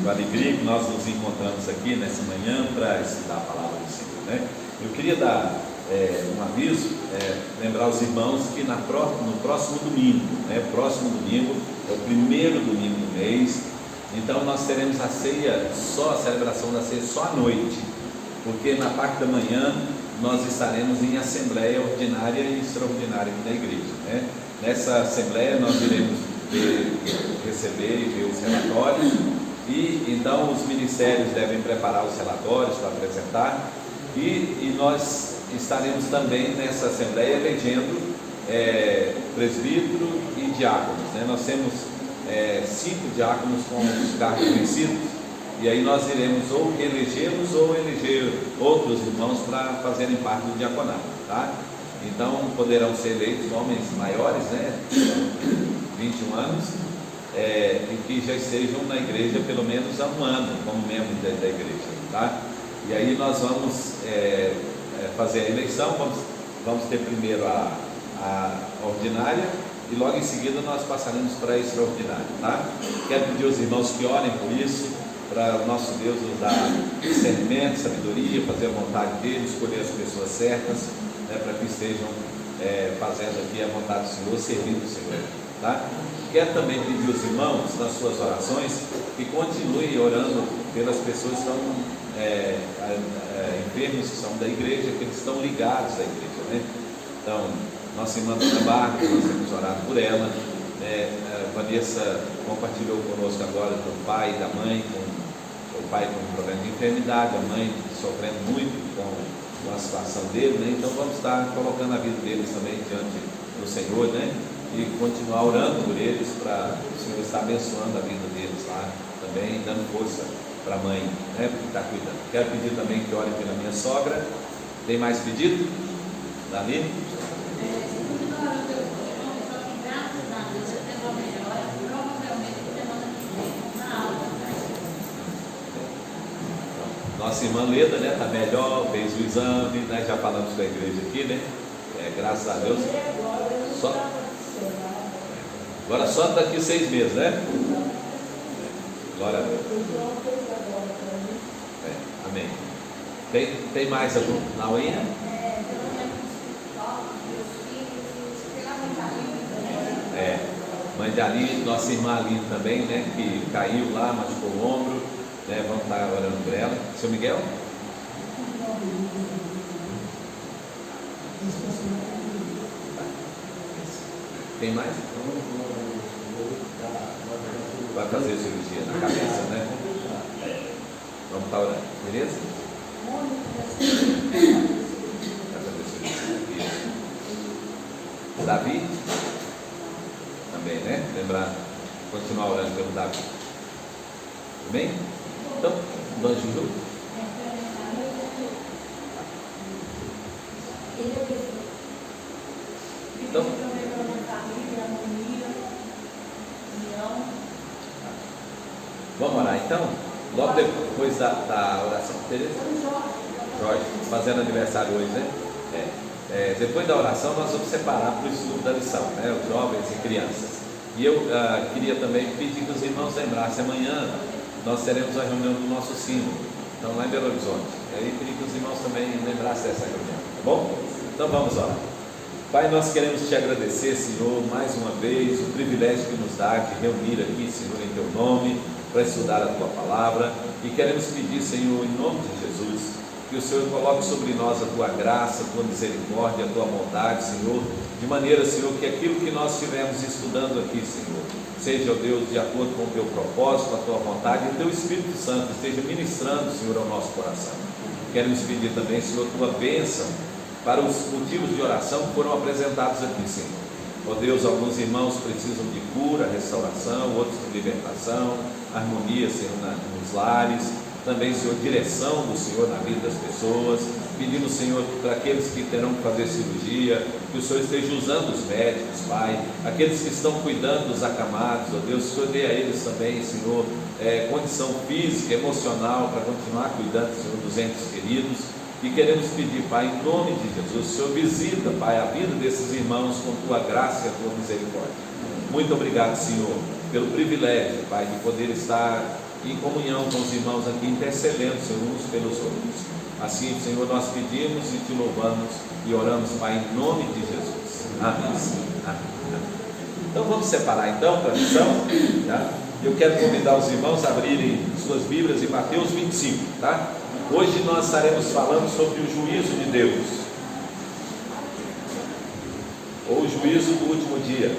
com alegria que nós nos encontramos aqui nessa manhã para estudar a palavra do Senhor, né? Eu queria dar um aviso, lembrar os irmãos que no próximo domingo, né? Próximo domingo é o primeiro domingo do mês, então nós teremos a celebração da ceia só à noite, porque na parte da manhã nós estaremos em assembleia ordinária e extraordinária aqui na igreja, né? Nessa assembleia nós iremos receber e ver os relatórios, e então os ministérios devem preparar os relatórios para apresentar, e nós estaremos também nessa assembleia elegendo presbítero e diáconos, né? Nós temos 5 diáconos com os cargos vencidos, e aí nós iremos ou elegê-los ou eleger outros irmãos para fazerem parte do diaconato, tá? Então poderão ser eleitos homens maiores, né, 21 anos, e que já estejam na igreja pelo menos há um ano como membros da igreja, tá? E aí nós vamos fazer a eleição, vamos ter primeiro a ordinária, e logo em seguida nós passaremos para a extraordinária, tá? Quero pedir aos irmãos que orem por isso, para o nosso Deus nos dar discernimento, sabedoria, fazer a vontade dele, escolher as pessoas certas, né, para que estejam fazendo aqui a vontade do Senhor, servindo o Senhor, tá? Quero também pedir aos irmãos, nas suas orações, que continuem orando pelas pessoas que estão enfermos, que são da igreja, que eles estão ligados à igreja, né? Então, nossa irmã Dona Bárbara, nós temos orado por ela, Vanessa compartilhou conosco agora do pai e da mãe, o pai com um problema de enfermidade, a mãe sofrendo muito com a situação dele, né? Então vamos estar colocando a vida deles também diante do Senhor, né? E continuar orando por eles, para o Senhor estar abençoando a vida deles lá também, dando força para a mãe, né? Que está cuidando. Quero pedir também que orem pela minha sogra. Tem mais pedido? Dali? Nossa irmã Leda, né, está melhor, fez o exame, né, já falamos da igreja aqui, né? Graças a Deus. Agora só daqui 6 meses, né? Glória a Deus. Amém. Tem mais algum? Na unha? Mãe de Aline, nossa irmã Aline também, né? Que caiu lá, machucou o ombro, né? Vamos estar orando por ela. Seu Miguel? Tem mais? Vai fazer cirurgia na cabeça, né? Vamos estar orando, beleza? Vai fazer cirurgia. Davi? Também, né? Lembrar, continuar orando pelo Davi. Amém? Então, Dona Juju? Então, vamos orar então? Logo depois da oração. Tereza? Jorge, fazendo aniversário hoje, né? Depois da oração nós vamos separar para o estudo da lição, né? Os jovens e crianças. E eu queria também pedir que os irmãos lembrassem, amanhã nós teremos a reunião do nosso sino, então lá em Belo Horizonte. E aí queria que os irmãos também lembrassem dessa reunião, tá bom? Então vamos lá. Pai, nós queremos te agradecer, Senhor, mais uma vez, o privilégio que nos dá de reunir aqui, Senhor, em teu nome, para estudar a tua palavra, e queremos pedir, Senhor, em nome de Jesus, que o Senhor coloque sobre nós a tua graça, a tua misericórdia, a tua bondade, Senhor, de maneira, Senhor, que aquilo que nós estivermos estudando aqui, Senhor, seja, ó Deus, de acordo com o teu propósito, a tua vontade, e o teu Espírito Santo esteja ministrando, Senhor, ao nosso coração. Queremos pedir também, Senhor, tua bênção para os motivos de oração que foram apresentados aqui, Senhor. Ó Deus, alguns irmãos precisam de cura, restauração, outros de libertação, harmonia, Senhor, nos lares. Também, Senhor, direção do Senhor na vida das pessoas. Pedimos, Senhor, para aqueles que terão que fazer cirurgia, que o Senhor esteja usando os médicos, Pai. Aqueles que estão cuidando dos acamados, ó Deus, o Senhor dê a eles também, Senhor, condição física, emocional, para continuar cuidando, Senhor, dos entes queridos. E queremos pedir, Pai, em nome de Jesus, o Senhor visita, Pai, a vida desses irmãos com tua graça e a tua misericórdia. Muito obrigado, Senhor, pelo privilégio, Pai, de poder estar em comunhão com os irmãos aqui, intercedendo, Senhor, uns pelos outros. Assim, Senhor, nós pedimos e te louvamos e oramos, Pai, em nome de Jesus. Amém. Amém. Então vamos separar então para a lição, tá? Eu quero convidar os irmãos a abrirem suas Bíblias em Mateus 25, tá? Hoje nós estaremos falando sobre o juízo de Deus, ou o juízo do último dia.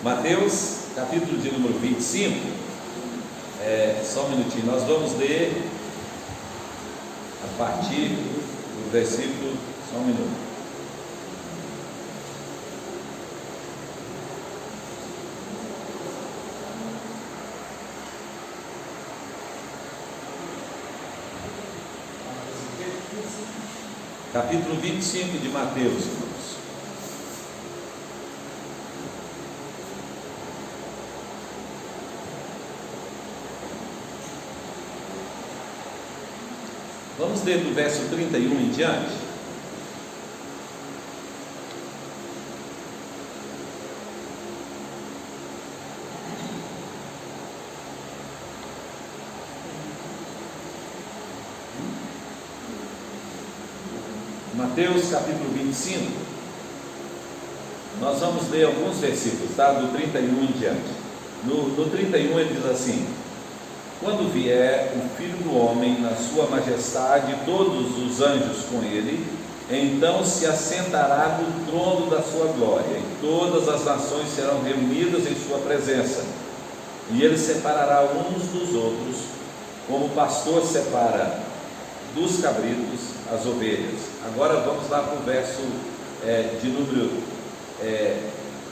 Mateus, capítulo de número 25, só um minutinho, nós vamos ler a partir do versículo, só um minuto. Capítulo 25 de Mateus, irmãos. Vamos ler do verso 31 em diante. Mateus capítulo 25. Nós vamos ler alguns versículos, tá? Do 31 em diante. No 31 ele diz assim: quando vier o Filho do Homem na sua majestade e todos os anjos com ele, então se assentará no trono da sua glória, e todas as nações serão reunidas em sua presença, e ele separará uns dos outros, como o pastor separa dos cabritos as ovelhas. Agora vamos lá para o verso de número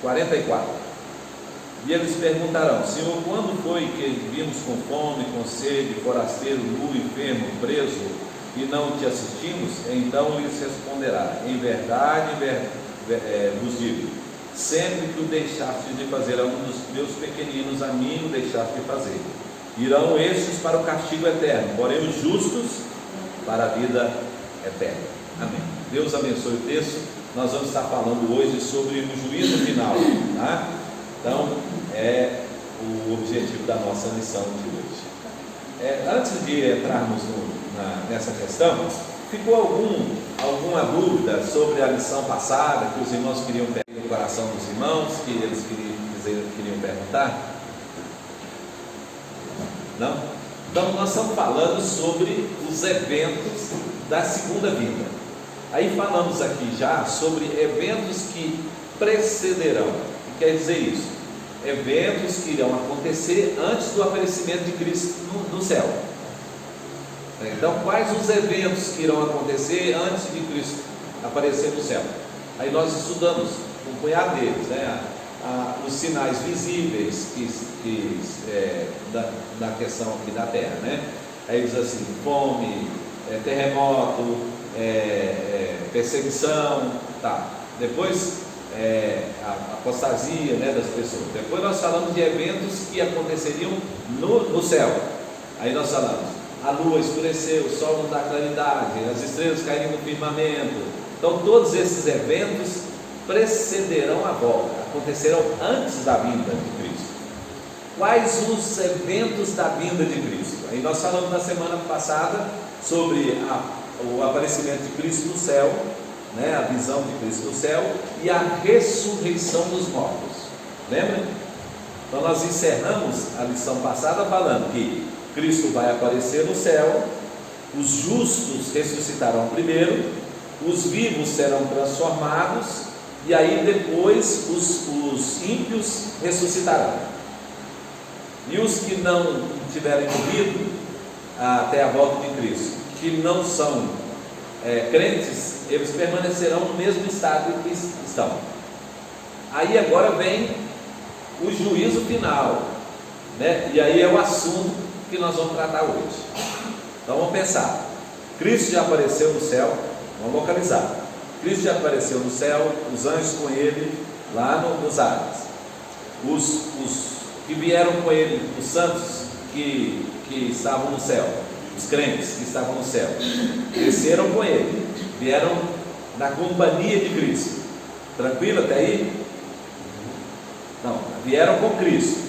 44. E eles perguntarão: Senhor, quando foi que vimos com fome, com sede, forasteiro, nu, enfermo, preso, e não te assistimos? Então lhes responderá: em verdade, vos digo, sempre que o deixaste de fazer a um dos meus pequeninos, a mim o deixaste de fazer. Irão estes para o castigo eterno, porém os justos para a vida eterna. Amém. Deus abençoe o texto. Nós vamos estar falando hoje sobre o juízo final, tá? Então, é o objetivo da nossa lição de hoje. Antes de entrarmos nessa questão, ficou alguma dúvida sobre a lição passada, que os irmãos queriam pegar no coração dos irmãos, que eles queriam perguntar? Não? Então, nós estamos falando sobre os eventos da segunda vinda. Aí falamos aqui já sobre eventos que precederão. Quer dizer isso, eventos que irão acontecer antes do aparecimento de Cristo no céu. Então, quais os eventos que irão acontecer antes de Cristo aparecer no céu? Aí nós estudamos um punhado deles, né? Os sinais visíveis da questão aqui da terra, né? Aí diz assim: fome, terremoto, perseguição, tá? Depois a apostasia, né, das pessoas. Depois nós falamos de eventos que aconteceriam no céu. Aí nós falamos: a lua escureceu, o sol não dá claridade, as estrelas caíram no firmamento. Então todos esses eventos precederão a volta, acontecerão antes da vinda de Cristo. Quais os eventos da vinda de Cristo? Aí nós falamos na semana passada sobre o aparecimento de Cristo no céu, né, a visão de Cristo no céu e a ressurreição dos mortos. Lembra? Então nós encerramos a lição passada falando que Cristo vai aparecer no céu, os justos ressuscitarão primeiro, os vivos serão transformados, e aí depois os ímpios ressuscitarão. E os que não tiverem morrido até a volta de Cristo, que não são crentes, eles permanecerão no mesmo estado que estão. Aí agora vem o juízo final, né? E aí é o assunto que nós vamos tratar hoje. Então vamos pensar: Cristo já apareceu no céu, vamos localizar. Cristo já apareceu no céu, os anjos com ele, lá nos Ares. Os que vieram com ele, os santos que estavam no céu, os crentes que estavam no céu, desceram com ele, vieram na companhia de Cristo. Tranquilo até aí? Não, vieram com Cristo.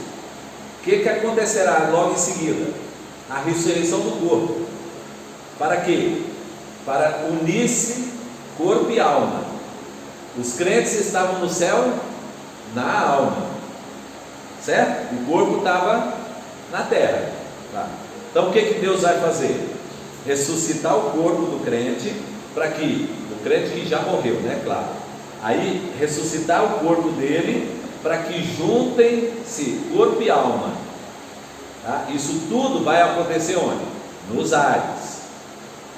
O que acontecerá logo em seguida? A ressurreição do corpo. Para quê? Para unir-se corpo e alma. Os crentes estavam no céu na alma, certo? O corpo estava na terra. Tá? Então o que Deus vai fazer? Ressuscitar o corpo do crente, para que, o crente que já morreu, né? Claro. Aí ressuscitar o corpo dele, para que juntem-se corpo e alma. Tá? Isso tudo vai acontecer onde? Nos ares.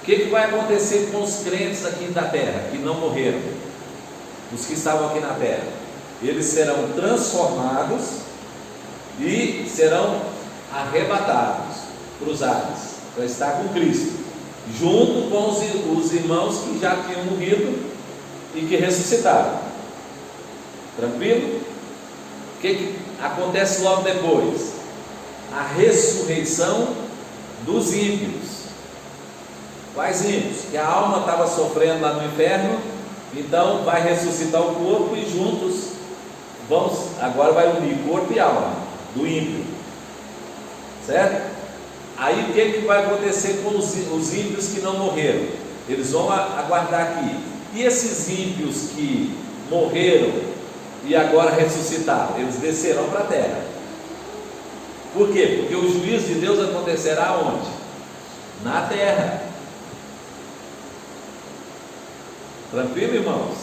O que vai acontecer com os crentes aqui da terra, que não morreram? Os que estavam aqui na terra, eles serão transformados e serão arrebatados para os ares, para estar com Cristo, junto com os irmãos que já tinham morrido e que ressuscitaram. Tranquilo? O que acontece logo depois? A ressurreição dos ímpios. Quais ímpios? Que a alma estava sofrendo lá no inferno, então vai ressuscitar o corpo e juntos agora vai unir corpo e alma do ímpio, certo? Aí o que vai acontecer com os ímpios que não morreram? Eles vão aguardar aqui. E esses ímpios que morreram e agora ressuscitaram, eles descerão para a terra. Por quê? Porque o juízo de Deus acontecerá onde? Na terra. Tranquilo, irmãos?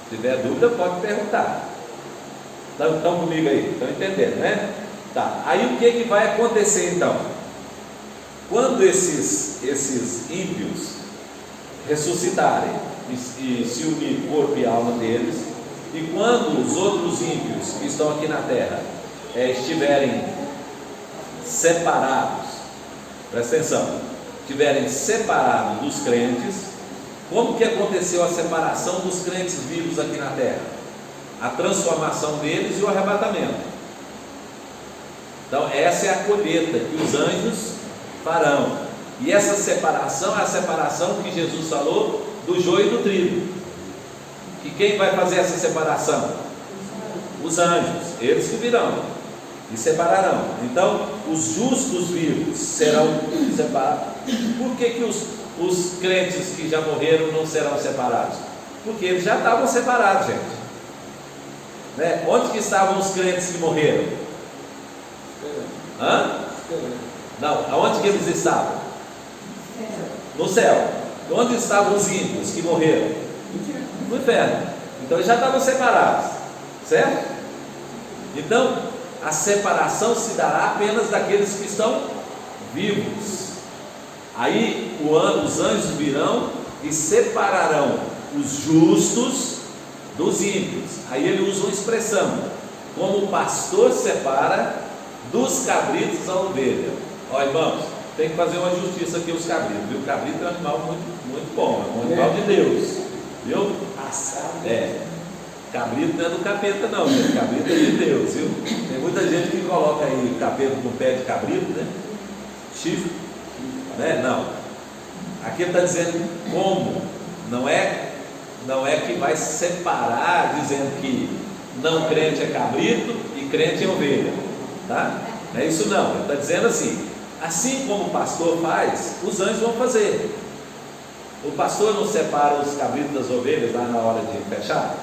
Se tiver dúvida, pode perguntar. Estão comigo aí? Estão entendendo, né? Tá. Aí o que vai acontecer então? Quando esses ímpios ressuscitarem e se unir corpo e alma deles, e quando os outros ímpios que estão aqui na terra estiverem separados, presta atenção, estiverem separados dos crentes, como que aconteceu a separação dos crentes vivos aqui na terra? A transformação deles e o arrebatamento. Então essa é a colheita que os anjos farão. E essa separação é a separação que Jesus falou do joio e do trigo. E quem vai fazer essa separação? Os anjos, eles que virão e separarão. Então os justos vivos serão separados. Por que os crentes que já morreram não serão separados? Porque eles já estavam separados, gente, né? Onde que estavam os crentes que morreram? Não, aonde que eles estavam? No céu. Onde estavam os ímpios que morreram? No inferno. Então eles já estavam separados, certo? Então a separação se dará apenas daqueles que estão vivos. Aí os anjos virão e separarão os justos dos ímpios. Aí ele usa uma expressão, como o pastor separa dos cabritos a ovelha. Olha, irmãos, tem que fazer uma justiça aqui os cabritos, viu? O cabrito é um animal muito, muito bom, é um animal de Deus, viu? Cabrito não é do capeta não, gente. Cabrito é de Deus, viu? Tem muita gente que coloca aí capeta no pé de cabrito, né? Chifre, né? Não. Aqui ele está dizendo como, não é que vai separar, dizendo que não crente é cabrito e crente é ovelha, tá? Não é isso não, ele está dizendo assim como o pastor faz, os anjos vão fazer. O pastor não separa os cabritos das ovelhas lá na hora de fechar?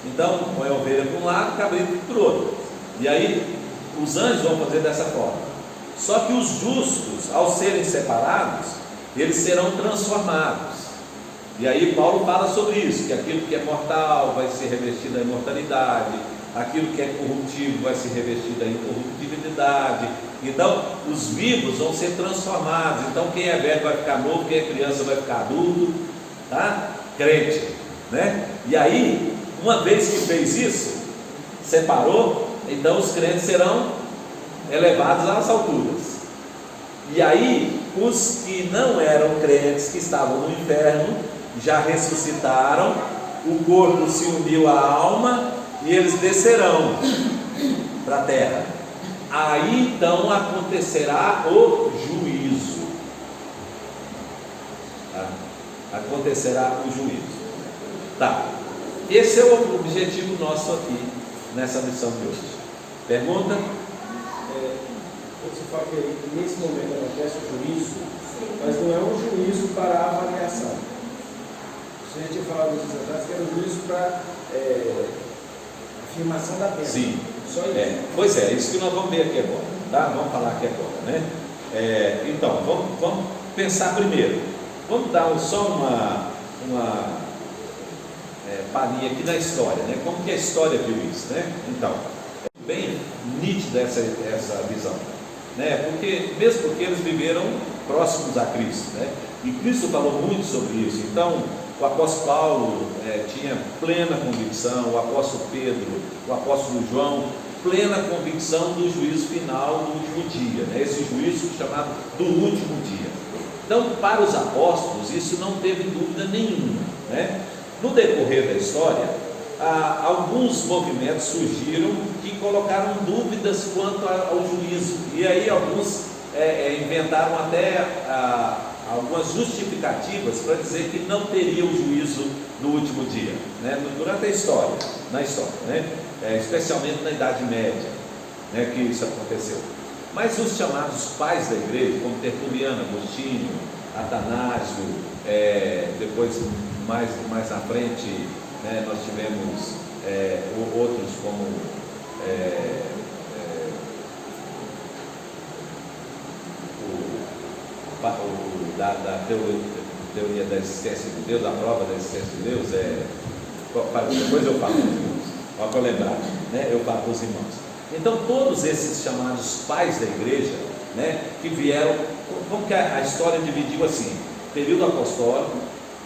Então põe a ovelha para um lado, o cabrito para o outro, e aí os anjos vão fazer dessa forma. Só que os justos, ao serem separados, eles serão transformados. E aí Paulo fala sobre isso, que aquilo que é mortal vai ser revestido da imortalidade, aquilo que é corruptível vai ser revestido da incorruptibilidade. Então os vivos vão ser transformados. Então quem é velho vai ficar novo, quem é criança vai ficar adulto, tá? Crente, né? E aí, uma vez que fez isso, separou, então os crentes serão elevados às alturas. E aí os que não eram crentes, que estavam no inferno, já ressuscitaram, o corpo se uniu à alma e e eles descerão para a terra. Aí então acontecerá o juízo. Tá? Acontecerá o juízo. Tá. Esse é o objetivo nosso aqui nessa lição de hoje. Pergunta? Você fala que nesse momento acontece o juízo, mas não é um juízo para a avaliação. Você já tinha falado dias atrás que era um juízo para afirmação da pena. Sim. Só isso. Pois é, isso que nós vamos ver aqui agora, tá? Vamos falar aqui agora, né? Então, vamos pensar primeiro. Vamos dar só uma palhinha aqui da história, né? Como que a história viu isso, né? Então, é bem nítida essa visão, né? Mesmo porque eles viveram próximos a Cristo, né? E Cristo falou muito sobre isso. Então, o apóstolo Paulo tinha plena convicção, o apóstolo Pedro, o apóstolo João, plena convicção do juízo final do último dia, né? Esse juízo chamado do último dia. Então, para os apóstolos, isso não teve dúvida nenhuma, né? No decorrer da história, alguns movimentos surgiram que colocaram dúvidas quanto ao juízo, e aí alguns inventaram até algumas justificativas para dizer que não teria o juízo no último dia, né? Durante na história, né? Especialmente na Idade Média, né? Que isso aconteceu. Mas os chamados pais da igreja, como Tertuliano, Agostinho, Atanásio, depois mais à frente, né, nós tivemos outros como da teoria da existência de Deus, a prova da existência de Deus, depois eu falo com os irmãos, para lembrar, né, eu falo com os irmãos. Então todos esses chamados pais da igreja, né, que vieram, como que a história dividiu assim: período apostólico,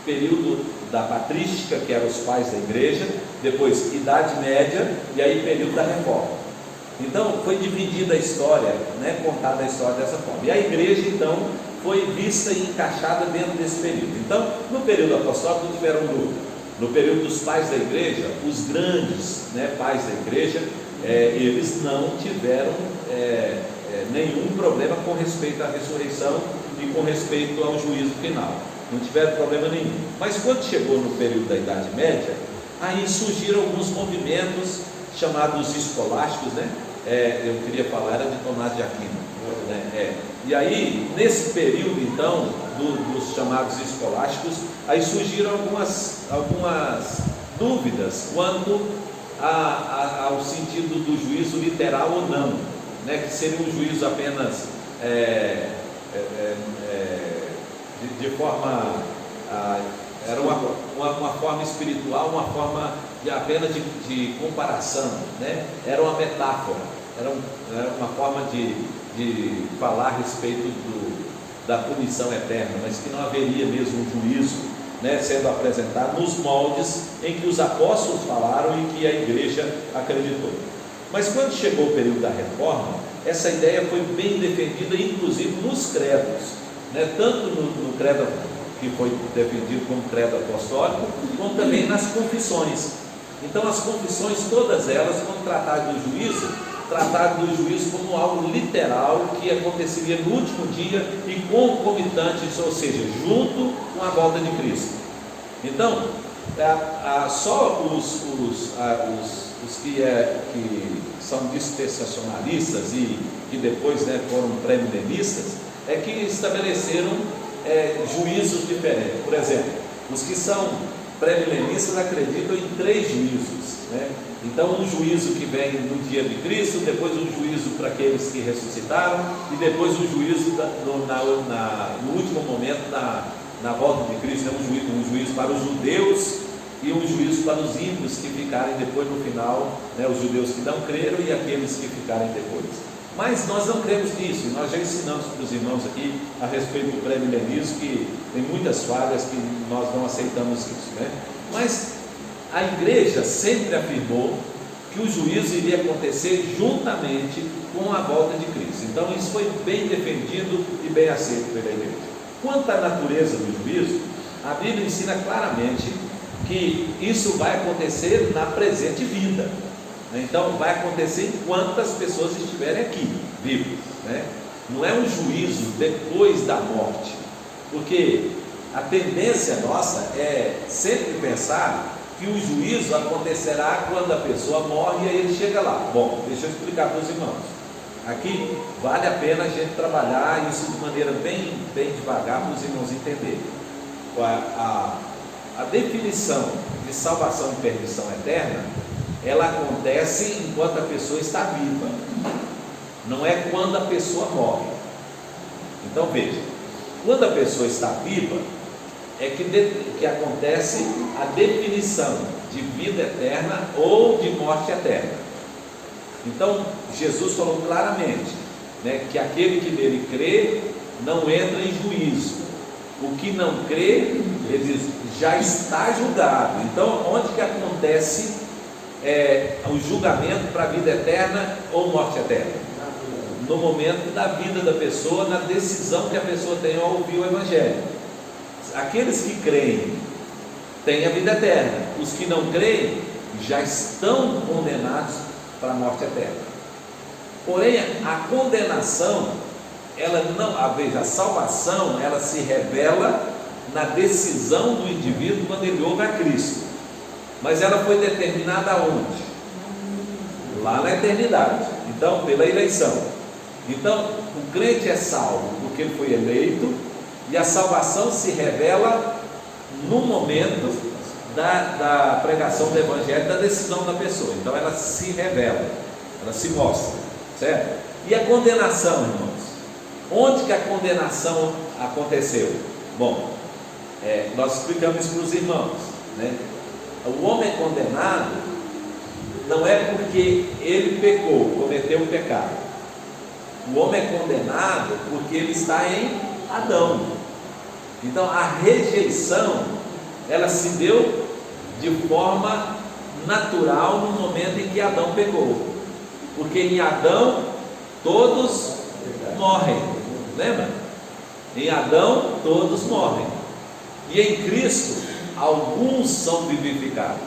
período da patrística, que eram os pais da igreja, depois Idade Média, e aí período da Reforma. Então foi dividida a história, né, contada a história dessa forma, e a igreja então foi vista e encaixada dentro desse período. Então, no período apostólico não tiveram dúvida. No período dos pais da igreja, os grandes, né, pais da igreja, eles não tiveram nenhum problema com respeito à ressurreição e com respeito ao juízo final. Não tiveram problema nenhum. Mas quando chegou no período da Idade Média, aí surgiram alguns movimentos chamados escolásticos, né? Eu queria falar, era de Tomás de Aquino, né? E aí, nesse período então, dos chamados escolásticos, aí surgiram algumas dúvidas quanto ao sentido do juízo literal ou não, né? Que seria um juízo apenas de forma, era uma forma espiritual, uma forma apenas de comparação, né? Era uma metáfora, era uma forma de falar a respeito da punição eterna, mas que não haveria mesmo um juízo, né, sendo apresentado nos moldes em que os apóstolos falaram e que a igreja acreditou. Mas quando chegou o período da Reforma, essa ideia foi bem defendida, inclusive nos credos, né, tanto no credo que foi defendido como credo apostólico, como também nas confissões. Então as confissões, todas elas, quando trataram do juízo, trataram do juízo como algo literal que aconteceria no último dia e concomitante, ou seja, junto com a volta de Cristo. Então, só os que são dispensacionalistas e que depois, né, foram pré-milenistas, é que estabeleceram juízos diferentes. Por exemplo, os que são pré-milenistas acreditam em 3 juízos, né? Então, um juízo que vem no dia de Cristo, depois um juízo para aqueles que ressuscitaram, e depois um juízo no último momento, na volta de Cristo, um juízo para os judeus e um juízo para os ímpios que ficarem depois no final, né, os judeus que não creram e aqueles que ficarem depois. Mas nós não cremos nisso, e nós já ensinamos para os irmãos aqui a respeito do pré-milenismo, que tem muitas falhas que nós não aceitamos isso, né? Mas a igreja sempre afirmou que o juízo iria acontecer juntamente com a volta de Cristo. Então isso foi bem defendido e bem aceito pela igreja. Quanto à natureza do juízo, a Bíblia ensina claramente que isso vai acontecer na presente vida, né? Então vai acontecer enquanto as pessoas estiverem aqui, vivas, né? Não é um juízo depois da morte, porque a tendência nossa é sempre pensar que o juízo acontecerá quando a pessoa morre e aí ele chega lá. Bom, deixa eu explicar para os irmãos. Aqui vale a pena a gente trabalhar isso de maneira bem devagar para os irmãos entenderem. A definição de salvação e perdição eterna, ela acontece enquanto a pessoa está viva, não é quando a pessoa morre. Então veja, quando a pessoa está viva, é que acontece a definição de vida eterna ou de morte eterna. Então Jesus falou claramente, né, que aquele que nele crê não entra em juízo. O que não crê, ele diz, já está julgado. Então onde que acontece o julgamento para a vida eterna ou morte eterna? No momento da vida da pessoa, na decisão que a pessoa tem ao ouvir o Evangelho. Aqueles que creem têm a vida eterna, os que não creem já estão condenados para a morte eterna. Porém, a condenação, a salvação, ela se revela na decisão do indivíduo quando ele ouve a Cristo. Mas ela foi determinada aonde? Lá na eternidade. Então, pela eleição. Então, o crente é salvo porque ele foi eleito, e a salvação se revela no momento da pregação do Evangelho, da decisão da pessoa. Então ela se revela, ela se mostra, certo? E a condenação, irmãos? Onde que a condenação aconteceu? Bom, nós explicamos isso para os irmãos, né? O homem é condenado não é porque ele pecou, cometeu um pecado. O homem é condenado porque ele está em Adão. Então a rejeição, ela se deu de forma natural no momento em que Adão pecou, porque em Adão todos morrem, lembra? Em Adão todos morrem, e em Cristo alguns são vivificados.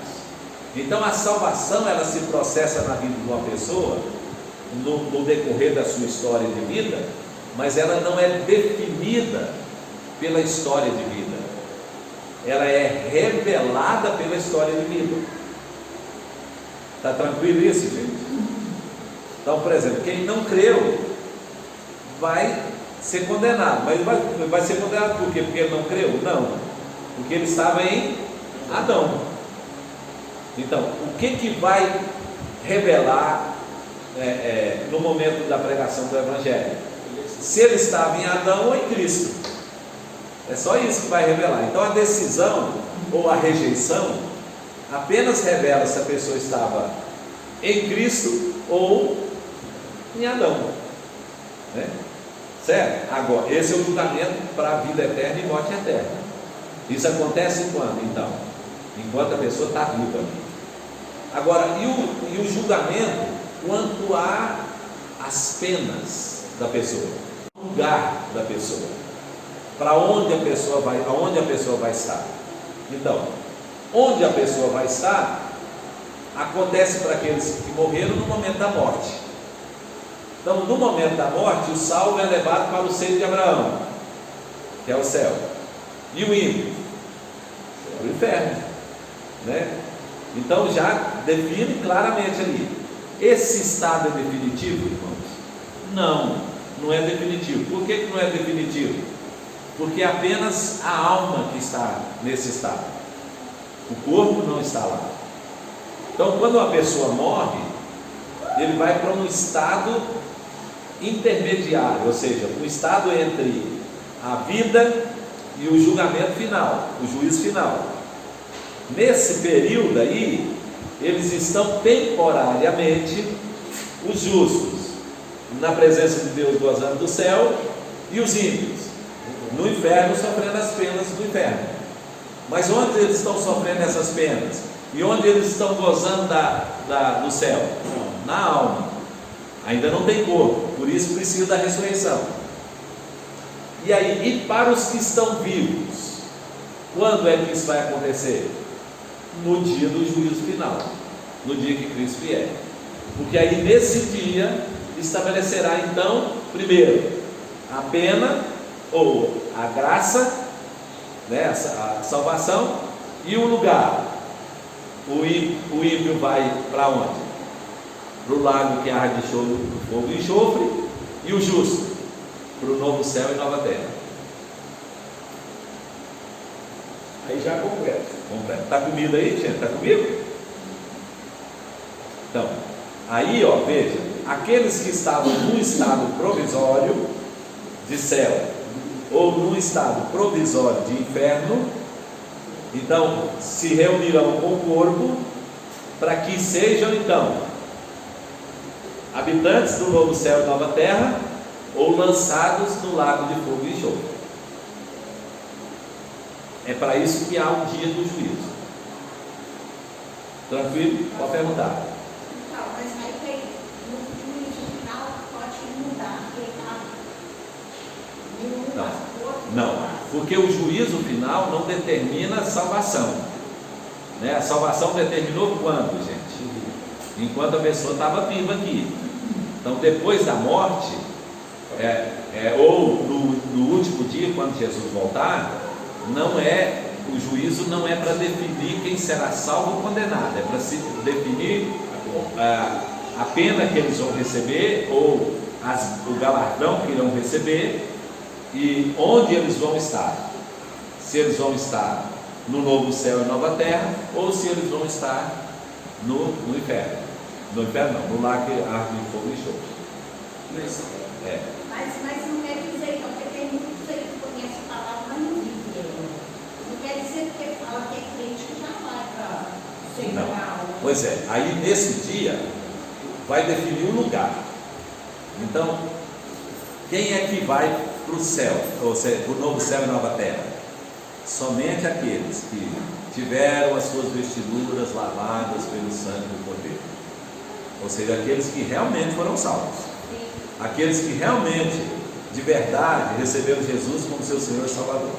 Então a salvação, ela se processa na vida de uma pessoa no decorrer da sua história de vida, mas ela não é definida pela história de vida, ela é revelada pela história de vida. Está tranquilo isso, gente? Então, por exemplo, quem não creu vai ser condenado, mas vai ser condenado por quê? Porque ele não creu? Não, porque ele estava em Adão. Então, o que vai revelar no momento da pregação do Evangelho? Se ele estava em Adão ou em Cristo. É só isso que vai revelar. Então a decisão ou a rejeição apenas revela se a pessoa estava em Cristo ou em Adão, né? Certo? Agora, esse é o julgamento para a vida eterna e morte eterna. Isso acontece quando? Então, enquanto a pessoa está viva. Agora, e o julgamento quanto às penas da pessoa, o lugar da pessoa, para onde a pessoa vai, aonde a pessoa vai estar. Então, onde a pessoa vai estar acontece para aqueles que morreram no momento da morte. Então, no momento da morte, o salvo é levado para o seio de Abraão, que é o céu, e o ímpio, o inferno, né? Então já define claramente ali. Esse estado é definitivo, irmãos? Não é definitivo. Por que não é definitivo? Porque é apenas a alma que está nesse estado, o corpo não está lá. Então, quando uma pessoa morre, ele vai para um estado intermediário, ou seja, um estado entre a vida e o julgamento final, o juízo final. Nesse período aí, eles estão temporariamente, os justos na presença de Deus gozando do céu, e os ímpios no inferno sofrendo as penas do inferno. Mas onde eles estão sofrendo essas penas? E onde eles estão gozando do céu? Na alma. Ainda não tem corpo, por isso precisa da ressurreição. E aí, e para os que estão vivos, quando é que isso vai acontecer? no dia do juízo final, no dia que Cristo vier. Porque aí nesse dia estabelecerá então, primeiro, a pena ou a graça, né, a salvação, e o lugar. O ímpio vai para onde? Para o lago que arde fogo e enxofre, e o justo para o novo céu e nova terra. Aí já completa. Está comigo aí, gente? Está comigo? Então, aí, ó, veja, aqueles que estavam num estado provisório de céu ou num estado provisório de inferno, então se reunirão com o corpo para que sejam então habitantes do novo céu e nova terra ou lançados no lago de fogo e enxofre. É para isso que há um dia do juízo. Tranquilo? Pode perguntar. Não, mas aí tem, no juízo final pode mudar, Não, porque o juízo final não determina a salvação, né? A salvação determinou quando, gente? Enquanto a pessoa estava viva aqui. Então depois da morte, ou no último dia, quando Jesus voltar, o juízo não é para definir quem será salvo ou condenado, é para se definir a pena que eles vão receber, ou o galardão que irão receber, e onde eles vão estar. Se eles vão estar no novo céu e nova terra, ou se eles vão estar no inferno. No inferno não, no lago que arde de fogo e enxofre. Mas não quer dizer, então, porque tem muitos aí que conhecem a palavra, mas não vivem. Não quer dizer que fala que é crente que já vai para ser real. Pois é, aí nesse dia vai definir o lugar. Então, quem é que vai para o céu, ou seja, para o novo céu e nova terra? Somente aqueles que tiveram as suas vestiduras lavadas pelo sangue do Cordeiro, ou seja, aqueles que realmente foram salvos, aqueles que realmente, de verdade, receberam Jesus como seu Senhor e Salvador.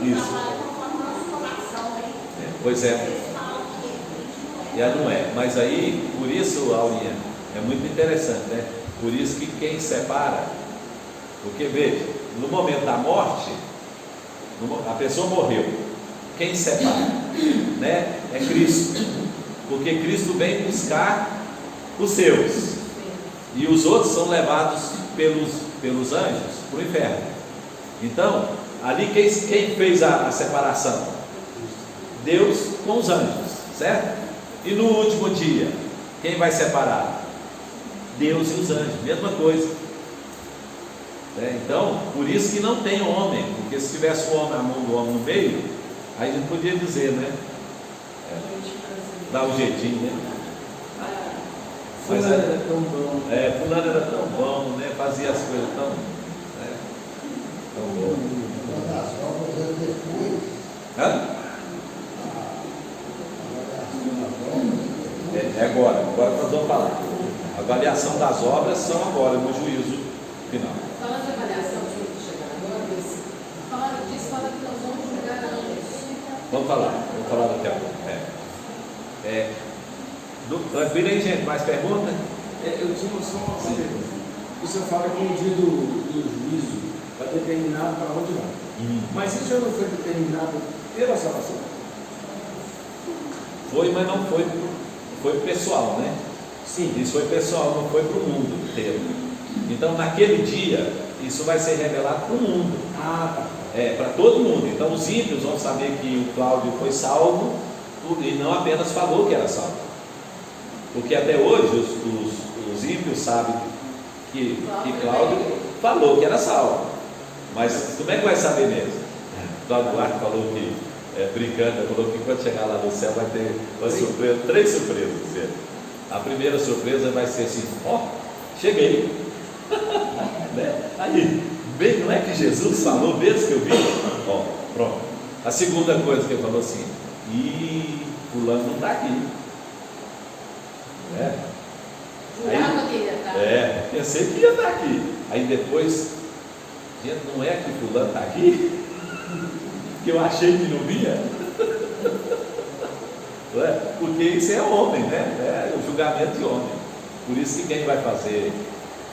Isso. Pois é. E não é. Mas aí, por isso, Aurinha, é muito interessante, né? Por isso que quem separa, porque veja, no momento da morte, a pessoa morreu. Quem separa, né? É Cristo. Porque Cristo vem buscar os seus. E os outros são levados pelos anjos para o inferno. Então, ali quem fez a separação? Deus com os anjos, certo? E no último dia, quem vai separar? Deus e os anjos, mesma coisa. Então, por isso que não tem homem, porque se tivesse o homem, a mão do homem no meio, aí a gente podia dizer, né? Dá um jeitinho, né? Fulano era tão bom. Fulano era tão bom, né? Fazia as coisas tão bom. Agora nós vamos falar. A avaliação das obras são agora, no juízo final. Falando de avaliação, deixa eu chegar agora, fala que nós vamos julgar antes. Vamos falar daqui a pouco. Tranquilo aí, gente? Mais pergunta? Eu tinha só uma pergunta. O senhor fala que o dia do juízo vai determinado para onde vai. Mas isso já não foi determinado pela salvação? Foi, mas não foi. Foi pessoal, né? Sim. Isso foi pessoal, não foi para o mundo inteiro. Então, naquele dia, isso vai ser revelado para o mundo. Tá. Para todo mundo. Então, os ímpios vão saber que o Cláudio foi salvo e não apenas falou que era salvo. Porque até hoje os ímpios sabem que Cláudio falou que era salvo. Mas como é que vai saber mesmo? Cláudio Duarte falou que, brincando, falou que quando chegar lá no céu vai ter uma surpresa, 3 surpresas. A primeira surpresa vai ser assim: cheguei. Né? Aí, bem, não é que Jesus falou mesmo que eu vi? Pronto. A segunda coisa que ele falou assim: fulano não está aqui. Jurava que ia estar. Pensei que ia estar aqui. Aí depois, gente, não é que fulano está aqui? que eu achei que não vinha. Não é? Porque isso é homem, né? É o julgamento de homem. Por isso que quem vai fazer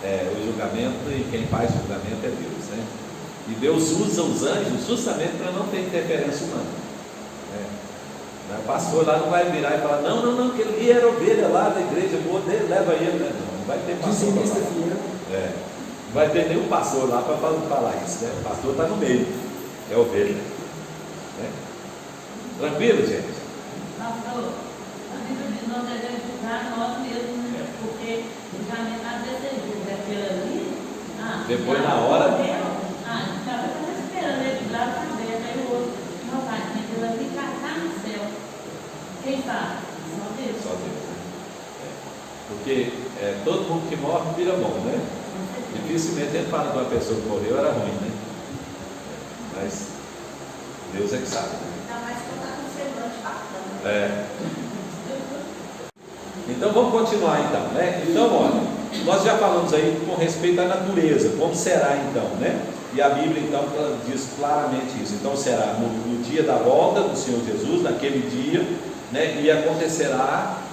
o julgamento e quem faz o julgamento é Deus, né? E Deus usa os anjos justamente para não ter interferência humana. O pastor lá não vai virar e falar, não, que ele era ovelha lá da igreja, boa dele, leva ele, né? Não vai ter pastor lá. Não vai ter nenhum pastor lá para falar isso, né? O pastor está no meio, é ovelha. Né? Tranquilo, gente? Pastor, a Bíblia diz que nós devemos julgar nós mesmos, né? Porque julgamento às vezes ele julga aquele ali. Depois na hora. Estava esperando ele lá saber, aí o outro, não vai, tem que ele ali catar no céu. Quem sabe? Só Deus. Só Deus. Porque todo mundo que morre vira bom, né? Dificilmente ele fala que uma pessoa que morreu era ruim, né? Mas Deus é que sabe, né? Ainda mais quando está com semblante bacana. Então vamos continuar então, né? Então, olha, nós já falamos aí com respeito à natureza, como será então, né? E a Bíblia então diz claramente isso. Então será no dia da volta do Senhor Jesus, naquele dia, né? E acontecerá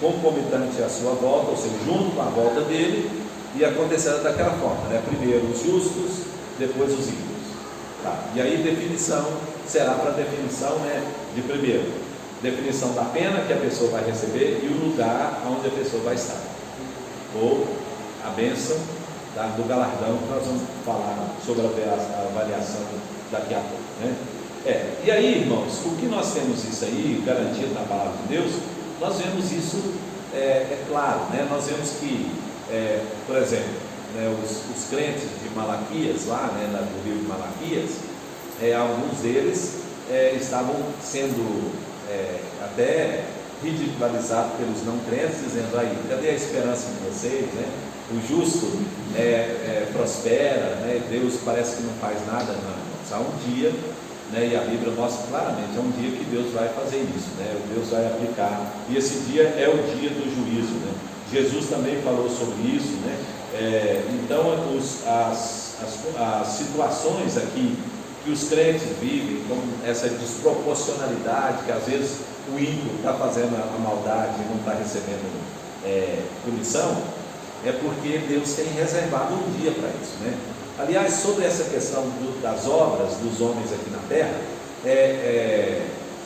concomitante à sua volta, ou seja, junto com a volta dele, e acontecerá daquela forma, né? Primeiro os justos, depois os ímpios. Tá? E aí definição será para definição, né? De primeiro, definição da pena que a pessoa vai receber e o lugar onde a pessoa vai estar, ou a bênção do galardão, que nós vamos falar sobre a avaliação daqui a pouco, né? E aí, irmãos, o que nós temos isso aí garantido na palavra de Deus, nós vemos isso, claro, né? Nós vemos que, por exemplo, né, os crentes de Malaquias, lá, né, no livro de Malaquias, alguns deles estavam sendo até ridicularizados pelos não crentes, dizendo aí, cadê a esperança de vocês, né? O justo prospera, né? Deus parece que não faz nada, há um dia, né? E a Bíblia mostra claramente, é um dia que Deus vai fazer isso, né? Deus vai aplicar, e esse dia é o dia do juízo, né? Jesus também falou sobre isso, né? Então as situações aqui que os crentes vivem, como essa desproporcionalidade, que às vezes o ímpio está fazendo a maldade e não está recebendo punição, é porque Deus tem reservado um dia para isso, né? Aliás, sobre essa questão das obras dos homens aqui na terra,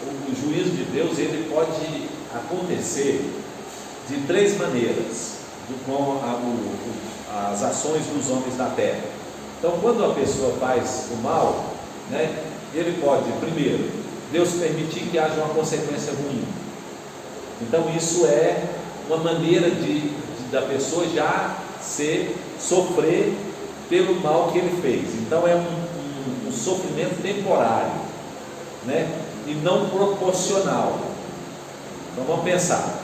o juízo de Deus ele pode acontecer de três maneiras com as ações dos homens na terra. Então, quando a pessoa faz o mal, né, ele pode, primeiro, Deus permitir que haja uma consequência ruim. Então isso é uma maneira da pessoa já sofrer pelo mal que ele fez. Então é um sofrimento temporário, né? E não proporcional. Então vamos pensar,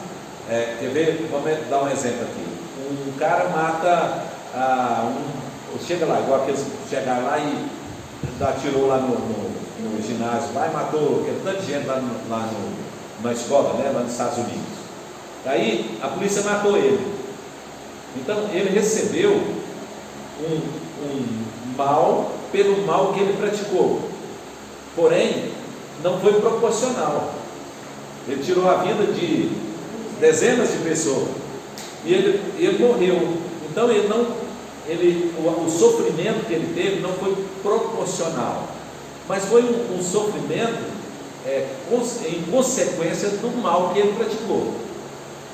quer ver? Vamos dar um exemplo aqui. Um cara mata chega lá, igual aqueles chegaram lá e atirou lá no ginásio lá e matou aquele tanto de gente lá na escola, né, lá nos Estados Unidos. Aí a polícia matou ele. Então ele recebeu um mal pelo mal que ele praticou, porém não foi proporcional. Ele tirou a vida de dezenas de pessoas e ele morreu. Então o sofrimento que ele teve não foi proporcional, mas foi um sofrimento em consequência do mal que ele praticou.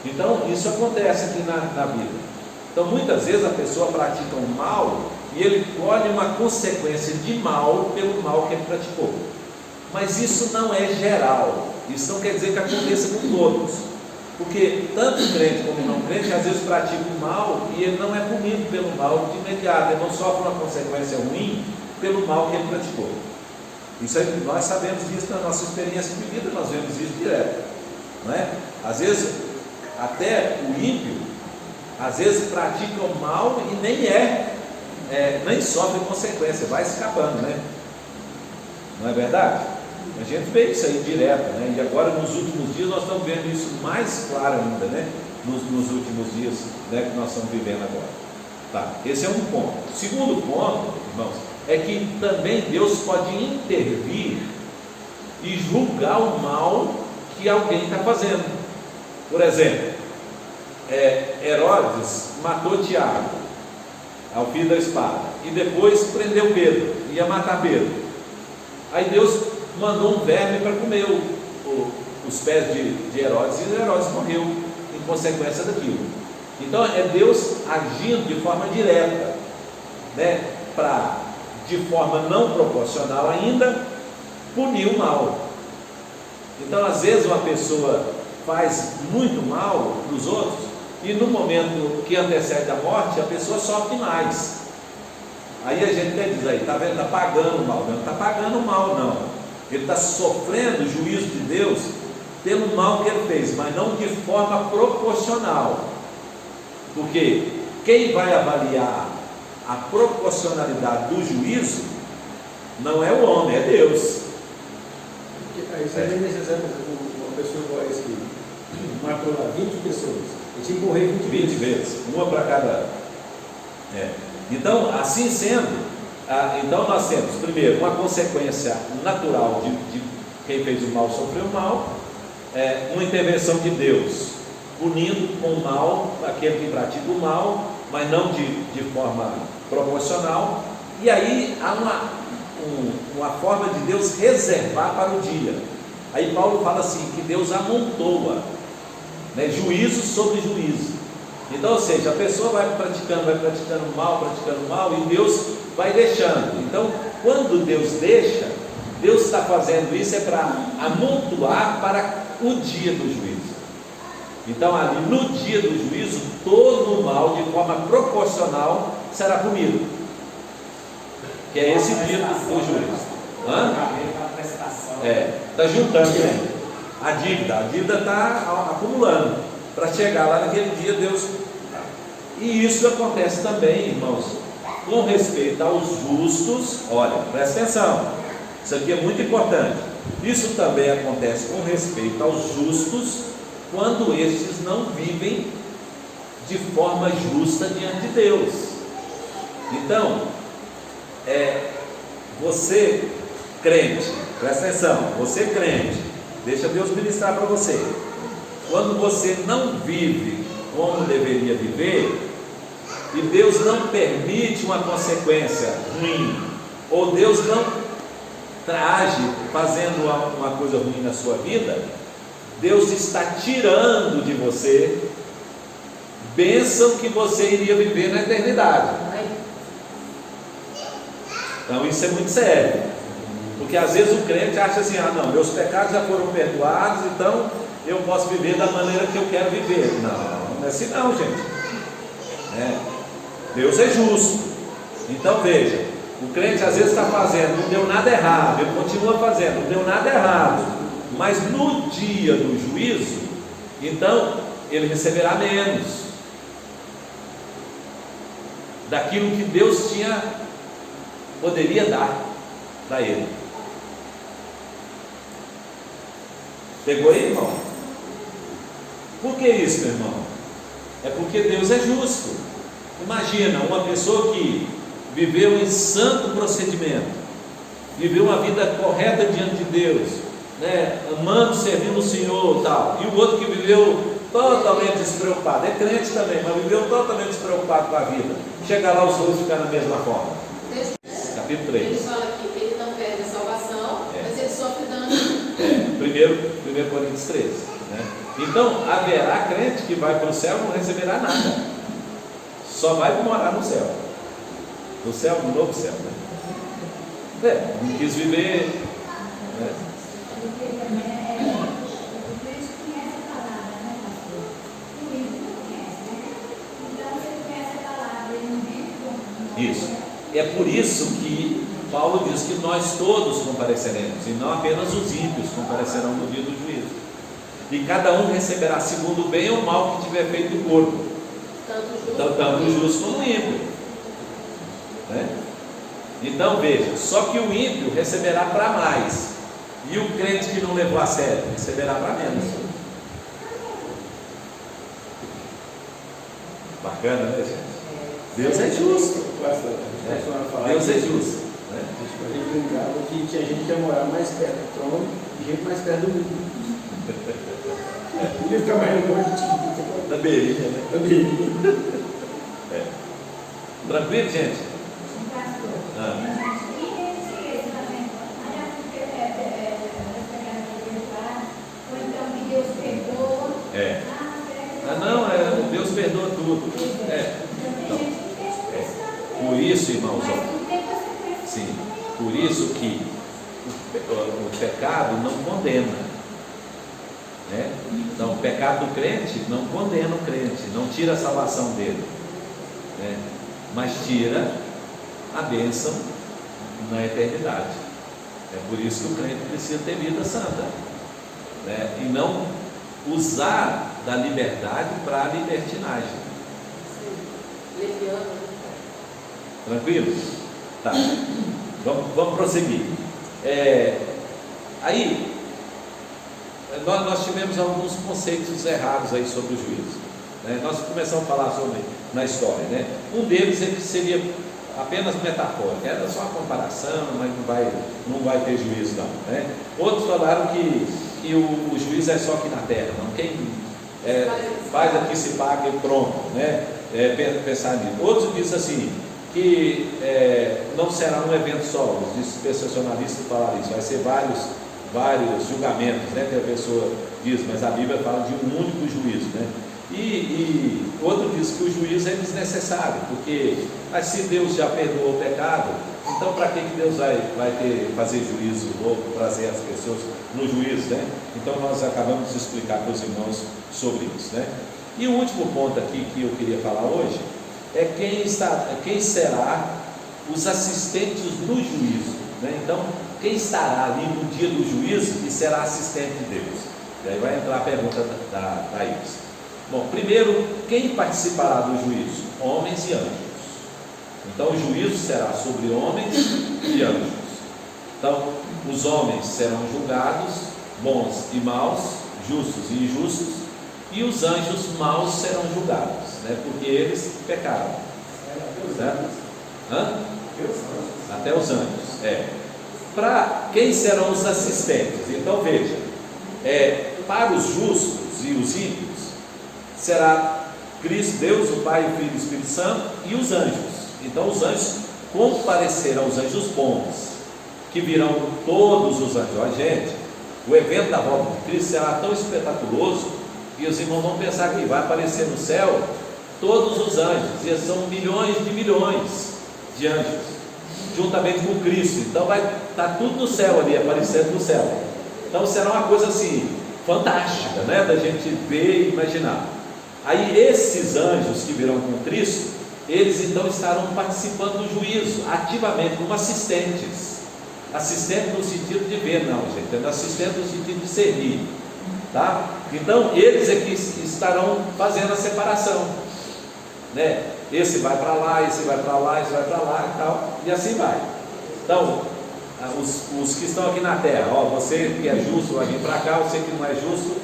Então isso acontece aqui na Bíblia. Então muitas vezes a pessoa pratica um mal e ele colhe uma consequência de mal pelo mal que ele praticou, mas isso não é geral. Isso não quer dizer que aconteça com todos, porque tanto crente como não crente às vezes pratica o mal e ele não é punido pelo mal de imediato, ele não sofre uma consequência ruim pelo mal que ele praticou. Isso aí, nós sabemos disso na nossa experiência de vida, nós vemos isso direto, não é? Às vezes até o ímpio às vezes pratica o mal e nem sofre consequência, vai escapando, né? Não é verdade? A gente vê isso aí direto, né? E agora nos últimos dias nós estamos vendo isso mais claro ainda, né? Nos últimos dias, né, que nós estamos vivendo agora. Tá, esse é um ponto. O segundo ponto, irmãos, é que também Deus pode intervir e julgar o mal que alguém está fazendo. Por exemplo, Herodes matou Tiago ao fio da espada e depois prendeu Pedro, ia matar Pedro. Aí Deus mandou um verme para comer os pés de Herodes, e Herodes morreu em consequência daquilo. Então é Deus agindo de forma direta, né, para, de forma não proporcional ainda, punir o mal. Então às vezes uma pessoa faz muito mal para os outros, e no momento que antecede a morte, a pessoa sofre mais. Aí a gente até diz aí, está vendo, está pagando o mal. Não está pagando o mal, não. Ele está sofrendo o juízo de Deus pelo mal que ele fez, mas não de forma proporcional. Porque quem vai avaliar a proporcionalidade do juízo não é o homem, é Deus. Isso é necessário, uma pessoa igual essa que matou lá 20 pessoas, ele tinha que morrer 20 vezes, uma para cada. Então, assim sendo, então nós temos, primeiro, uma consequência natural de quem fez o mal sofreu o mal, uma intervenção de Deus, punindo com o mal aquele que pratica o mal, mas não de forma proporcional. E aí há uma forma de Deus reservar para o dia. Aí Paulo fala assim, que Deus amontoa, né, juízo sobre juízo. Então, ou seja, a pessoa vai praticando mal, e Deus vai deixando. Então, quando Deus deixa, Deus está fazendo isso para amontoar para o dia do juízo. Então, ali no dia do juízo, todo o mal, de forma proporcional, será punido. Que é esse dia do juízo. Está juntando, né? A dívida está acumulando para chegar lá naquele dia. Deus. E isso acontece também, irmãos, com respeito aos justos. Olha, presta atenção, isso aqui é muito importante. Isso também acontece com respeito aos justos, quando estes não vivem de forma justa diante de Deus. Então, você crente, presta atenção, você crente, deixa Deus ministrar para você. Quando você não vive como deveria viver, e Deus não permite uma consequência ruim, ou Deus não age fazendo uma coisa ruim na sua vida, Deus está tirando de você bênção que você iria viver na eternidade. Então isso é muito sério, porque às vezes o crente acha assim, não, meus pecados já foram perdoados, então eu posso viver da maneira que eu quero viver. Não é assim não, gente. Deus é justo. Então veja, o crente às vezes está fazendo, não deu nada errado, ele continua fazendo, não deu nada errado, mas no dia do juízo, então ele receberá menos daquilo que Deus poderia dar para ele. Pegou aí, irmão? Por que isso, meu irmão? É porque Deus é justo. Imagina uma pessoa que viveu em santo procedimento, viveu uma vida correta diante de Deus, né, amando, servindo o Senhor e tal, e o outro que viveu totalmente despreocupado, é crente também, mas viveu totalmente despreocupado com a vida. Chega lá, os dois ficam da mesma forma. Capítulo 3. Ele fala aqui que ele não perde a salvação, mas ele sofre dano. 1 Coríntios 13. Né? Então, haverá crente que vai para o céu e não receberá nada, só vai morar no céu. No céu, no novo céu. Né? Não quis viver. Né? Isso. É por isso que Paulo diz que nós todos compareceremos, e não apenas os ímpios comparecerão no dia do juízo. E cada um receberá segundo o bem ou o mal que tiver feito no corpo, tanto o justo como o ímpio. Né? Então veja, só que o ímpio receberá para mais, e o crente que não levou a sério receberá para menos. Bacana, né, gente? Deus é justo. Deus é justo. Né? A gente brincava que tinha gente que ia morar mais perto do trono e gente mais perto do mundo. Ia ficar mais longe Da beirinha, né? da beirinha. Tranquilo, gente? Ah. É. Ah, não, Deus perdoa tudo. Então, por isso, irmãos, sim, por isso que o pecado não condena. Né? Então, o pecado do crente não condena o crente, não tira a salvação dele, né? Mas tira a bênção na eternidade. É por isso que o crente precisa ter vida santa, né? E não usar da liberdade para a libertinagem. Tranquilo? Tá. Vamos prosseguir. Aí nós tivemos alguns conceitos errados aí sobre o juízo, né? Nós começamos a falar sobre na história, né? Um deles é que seria apenas metafórico, era só uma comparação, mas não vai ter juízo não, né? Outros falaram que o juízo é só aqui na terra, não. Quem faz aqui se paga e pronto, né? Pensar nisso. Outros dizem assim que não será um evento só. Os dispensacionalistas falaram isso, vai ser vários julgamentos, né? Que a pessoa diz, mas a Bíblia fala de um único juízo, né? E outro diz que o juízo é desnecessário, porque se Deus já perdoou o pecado, então para que Deus vai fazer juízo ou trazer as pessoas no juízo, né? Então nós acabamos de explicar para os irmãos sobre isso, né? E o último ponto aqui que eu queria falar hoje é quem será os assistentes no juízo, né? Então, quem estará ali no dia do juízo e será assistente de Deus? E aí vai entrar a pergunta da Iris. Bom, primeiro, quem participará do juízo? Homens e anjos. Então, o juízo será sobre homens e anjos. Então, os homens serão julgados, bons e maus, justos e injustos, e os anjos maus serão julgados, né? Porque eles pecaram. Certo? Até os anjos. Para quem serão os assistentes? Então veja, para os justos e os ímpios será Cristo, Deus, o Pai, o Filho e o Espírito Santo, e os anjos. Então os anjos comparecerão, os anjos bons, que virão todos os anjos. Olha, gente, o evento da volta de Cristo será tão espetaculoso que os irmãos vão pensar que vai aparecer no céu todos os anjos, e são milhões de milhões de anjos, juntamente com Cristo. Então vai estar tudo no céu ali, aparecendo no céu. Então será uma coisa assim, fantástica, né? Da gente ver e imaginar. Aí esses anjos que virão com Cristo, eles então estarão participando do juízo, ativamente, como assistentes. Assistente no sentido de ver, não, gente, é assistente no sentido de servir, tá? Então eles é que estarão fazendo a separação, né? Esse vai para lá, esse vai para lá, esse vai para lá e tal, e assim vai. Então, os que estão aqui na terra, você que é justo vai vir para cá, você que não é justo,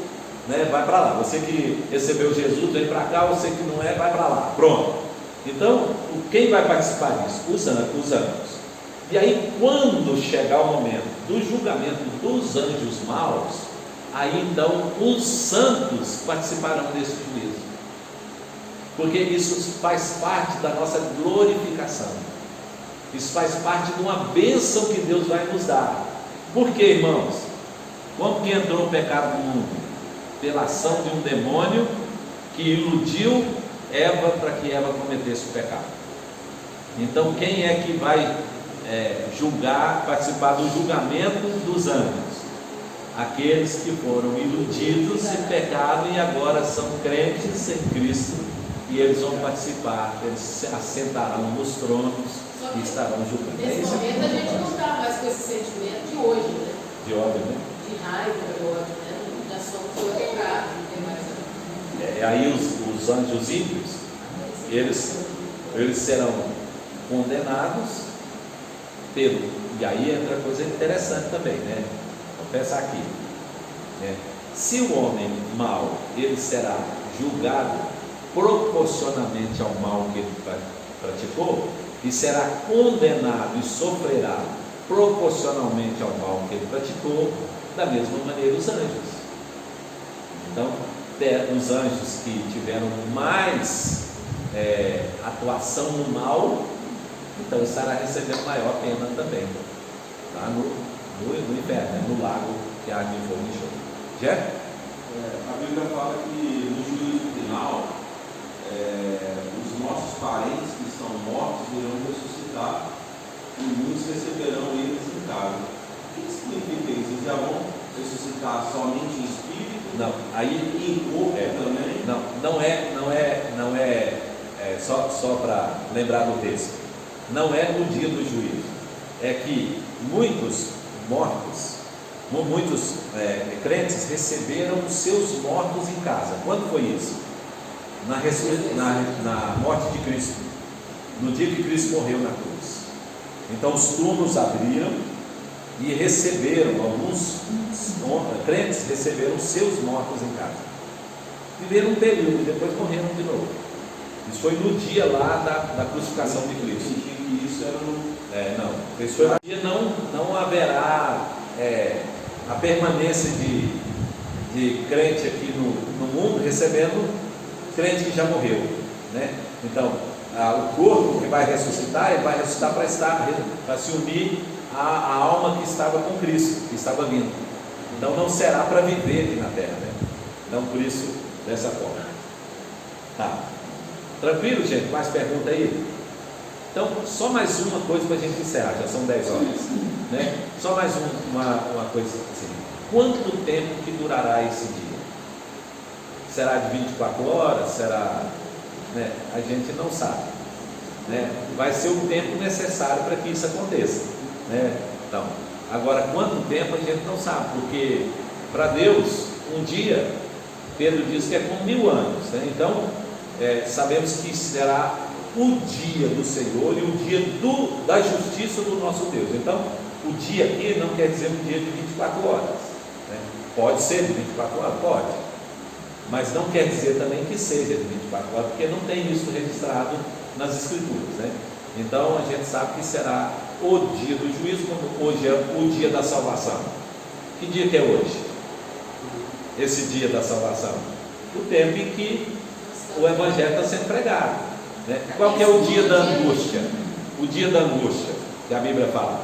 né, vai para lá. Você que recebeu Jesus vem para cá, você que não vai para lá. Pronto. Então, quem vai participar disso? Os anjos. E aí, quando chegar o momento do julgamento dos anjos maus, aí então os santos participarão desse juízo, porque isso faz parte da nossa glorificação, isso faz parte de uma bênção que Deus vai nos dar. Por quê, irmãos? Como que entrou o pecado no mundo? Pela ação de um demônio que iludiu Eva para que Eva cometesse o pecado. Então quem é que vai julgar, participar do julgamento dos anjos? Aqueles que foram iludidos e pecaram e agora são crentes em Cristo, e eles vão participar, eles se assentarão nos tronos e estarão julgando. Nesse momento a gente não está mais com esse sentimento de hoje, né? De ódio, né? De raiva, de ódio, né? Já somos educados, não tem mais. Aí os anjos ímpios, eles serão condenados e aí entra coisa interessante também, né? Vamos pensar aqui, né? Se o homem mau, ele será julgado proporcionalmente ao mal que ele praticou, e será condenado e sofrerá proporcionalmente ao mal que ele praticou, da mesma maneira os anjos. Então, os anjos que tiveram mais atuação no mal, então estará recebendo maior pena também, tá? no inferno, no lago que há de fogo e enxofre. Jeff? A Bíblia fala que no juízo final, os nossos parentes que estão mortos irão ressuscitar e muitos receberão eles em casa. O que significa isso? Eles já vão ressuscitar somente em espírito? Não, aí em corpo também? Não é só para lembrar do texto. Não é no dia do juízo. É que muitos mortos, muitos crentes receberam os seus mortos em casa. Quando foi isso? Na morte de Cristo, no dia que Cristo morreu na cruz. Então os túmulos abriram e receberam, alguns crentes receberam seus mortos em casa. Viveram um período e depois morreram de novo. Isso foi no dia lá da crucificação de Cristo. Eu senti que isso era no... Não, isso foi no dia, não haverá a permanência de crente aqui no mundo recebendo crente que já morreu, né? Então, o corpo que vai ressuscitar, ele vai ressuscitar para se unir à alma que estava com Cristo, que estava vindo. Então não será para viver aqui na terra, né? Então por isso, dessa forma. Tá. Tranquilo, gente? Mais pergunta aí? Então, só mais uma coisa para a gente encerrar, já são 10 horas, né? Só mais uma coisa assim. Quanto tempo que durará esse dia? Será de 24 horas? Será... Né? A gente não sabe, né? Vai ser o tempo necessário para que isso aconteça, né? Então, agora quanto tempo a gente não sabe, porque para Deus um dia, Pedro diz que é como 1000 anos, né? Então sabemos que será o dia do Senhor e o dia da justiça do nosso Deus. Então o dia aqui não quer dizer um dia de 24 horas, né? Pode ser de 24 horas, pode, mas não quer dizer também que seja de 24 horas, porque não tem isso registrado nas Escrituras, né? Então a gente sabe que será o dia do juízo, como hoje é o dia da salvação. Que dia que é hoje? Esse dia da salvação? O tempo em que o Evangelho está sendo pregado, né? Qual que é o dia da angústia? O dia da angústia, que a Bíblia fala,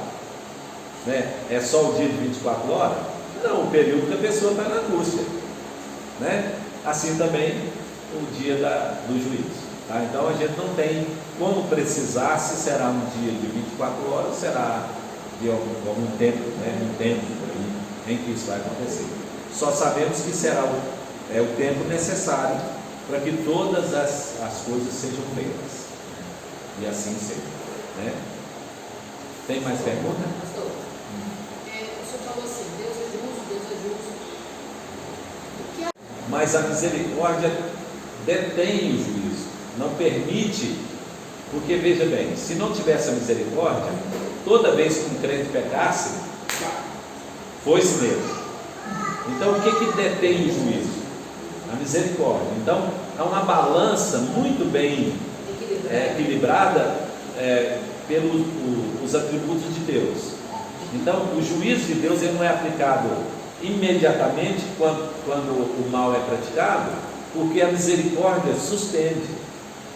né? É só o dia de 24 horas? Não, o período que a pessoa está na angústia, né? Assim também o dia do juízo, tá? Então a gente não tem como precisar se será um dia de 24 horas, será de algum tempo, né? Um tempo em que isso vai acontecer. Só sabemos que será o tempo necessário para que todas as coisas sejam feitas, e assim seja, né? Tem mais pergunta? Pastor, o senhor falou assim, Deus é justo, Deus é justo. Mas a misericórdia detém o juízo, não permite, porque veja bem, se não tivesse a misericórdia, toda vez que um crente pecasse, foi-se nele. Então o que detém o juízo? A misericórdia. Então há uma balança muito bem equilibrada pelos atributos de Deus. Então o juízo de Deus ele não é aplicado imediatamente quando o mal é praticado, porque a misericórdia sustende.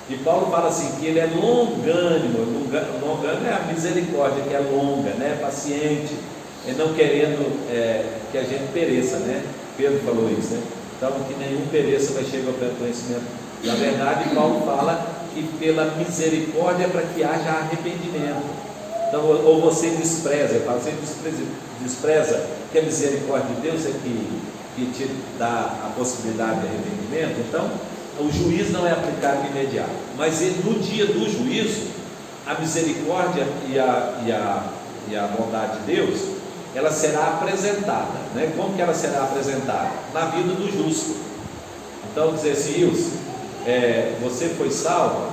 E Paulo fala assim, que ele é longânimo. Longânimo é a misericórdia, que é longa, né? Paciente, e não querendo que a gente pereça, né? Pedro falou isso, né? Então que nenhum pereça vai chegar ao pleno conhecimento. Na verdade, Paulo fala que pela misericórdia é para que haja arrependimento. Então, ou você despreza, você despreza que a misericórdia de Deus é que te dá a possibilidade de arrependimento. Então, o juízo não é aplicado imediato, mas no dia do juízo, a misericórdia e a bondade de Deus, ela será apresentada, né? Como que ela será apresentada? Na vida do justo. Então, dizer assim, você foi salvo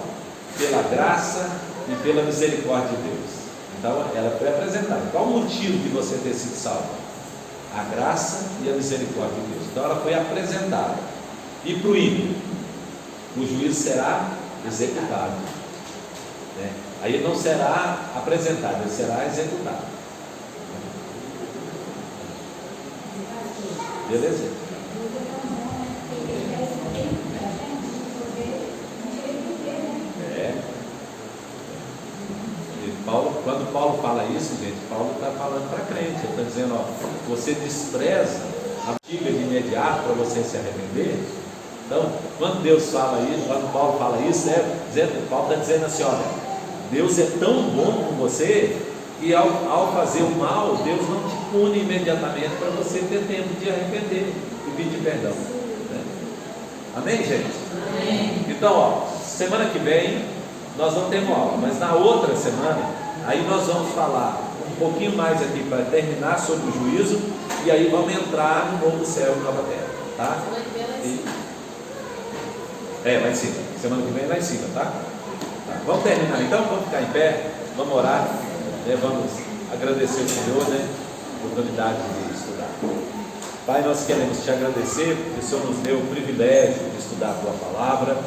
pela graça e pela misericórdia de Deus. Então ela foi apresentada. Qual o motivo de você ter sido salvo? A graça e a misericórdia de Deus. Então ela foi apresentada. E para o ímpio, o juízo será executado, né? Aí não será apresentado, ele será executado. Beleza? É. E quando Paulo fala isso, gente, Paulo está falando para crente. Ele está dizendo, ó, você despreza a antiga de imediato para você se arrepender. Então, quando Deus fala isso, quando Paulo fala isso, Paulo está dizendo assim, olha, Deus é tão bom com você que ao fazer o mal, Deus não te pune imediatamente para você ter tempo de arrepender e pedir perdão. Né? Amém, gente? Amém. Então, ó, semana que vem nós não temos aula, mas na outra semana, aí nós vamos falar um pouquinho mais aqui para terminar sobre o juízo, e aí vamos entrar no novo céu e nova terra, tá? Lá em cima. Semana que vem lá em cima, tá? Vamos terminar então, vamos ficar em pé, vamos orar, né? Vamos agradecer ao Senhor, né? A oportunidade de estudar. Pai, nós queremos te agradecer, porque o Senhor nos deu o privilégio de estudar a tua palavra.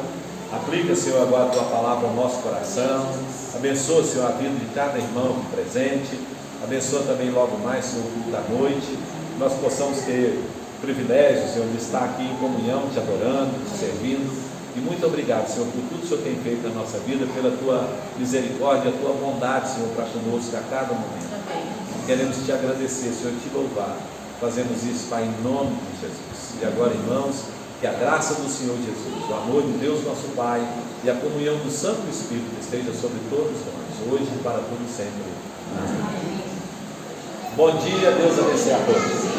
Aplica, Senhor, agora a tua palavra ao nosso coração. Abençoa, Senhor, a vida de cada irmão aqui presente. Abençoa também logo mais, Senhor, o culto da noite. Nós possamos ter o privilégio, Senhor, de estar aqui em comunhão, te adorando, te servindo. E muito obrigado, Senhor, por tudo que o Senhor tem feito na nossa vida, pela tua misericórdia, a tua bondade, Senhor, para conosco a cada momento. Queremos te agradecer, Senhor, te louvar. Fazemos isso, Pai, em nome de Jesus. E agora, irmãos, que a graça do Senhor Jesus, o amor de Deus nosso Pai e a comunhão do Santo Espírito esteja sobre todos nós, hoje e para todo sempre. Amém. Bom dia, Deus abençoe a todos.